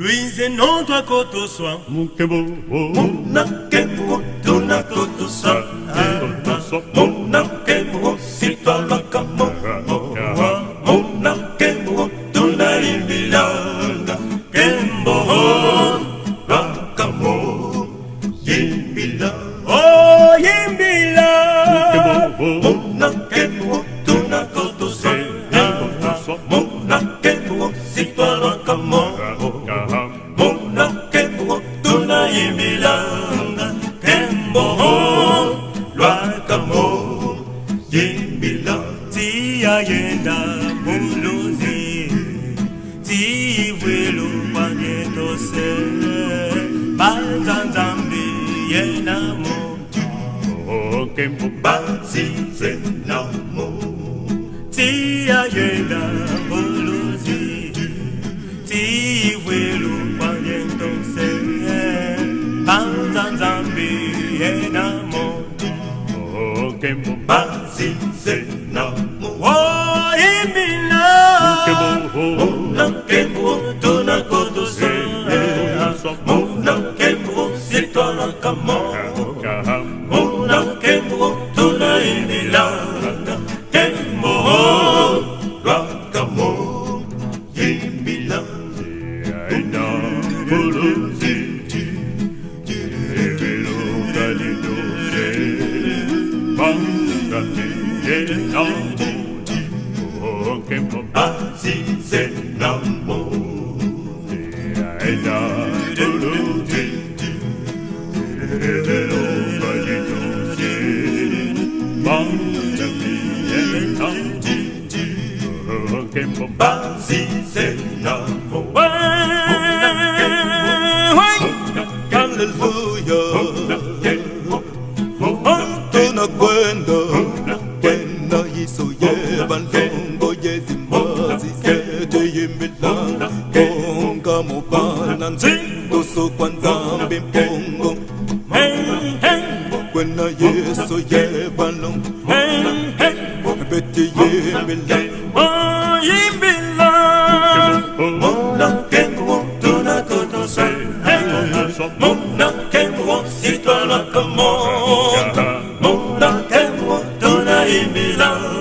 Louise non toi koto soin Mukebo, Mona kemo tuna koto soin Mona kemo si toi la kamo Mona kemo tuna imbilanga Kembo la kamo Yimbila Oh yimbila Mona kemo tuna koto soin Mona kemo si toi la kamo Mona kemo tuna imbilanga Kembo lwa kamo Yimbila Tia yenda muluzi Ti vwelo pangeto se Banzanzambi yena mo Kembo, Bansi zena mo Tia yenda muluzi Ti vwelo pangeto se Banzanzambi yena mo Kembo, Bansi zena mo Oh imila Mona kemo tuna koto se Mona kemo si toi la kamo Mona kemo tuna imilanga Kemo la kamo imilanga Aina, Buluzi, Velo, Dalido, Bangati, Yena, Kembo, Bansi zena mo Aina, Buluzi, Velo, Dalido, Bangati, Yena, Kembo, Bansi zena mo Tunakwenda kwenda Yesu yebalongo yezimazi kete yimilanga konga mubana nzinto sokwanzambe mpongo kwenda Yesu yebalongo bete yimilanga Mona kemo tuna koto se Mona kemo si toi la kamo Mona kemo tuna imilanga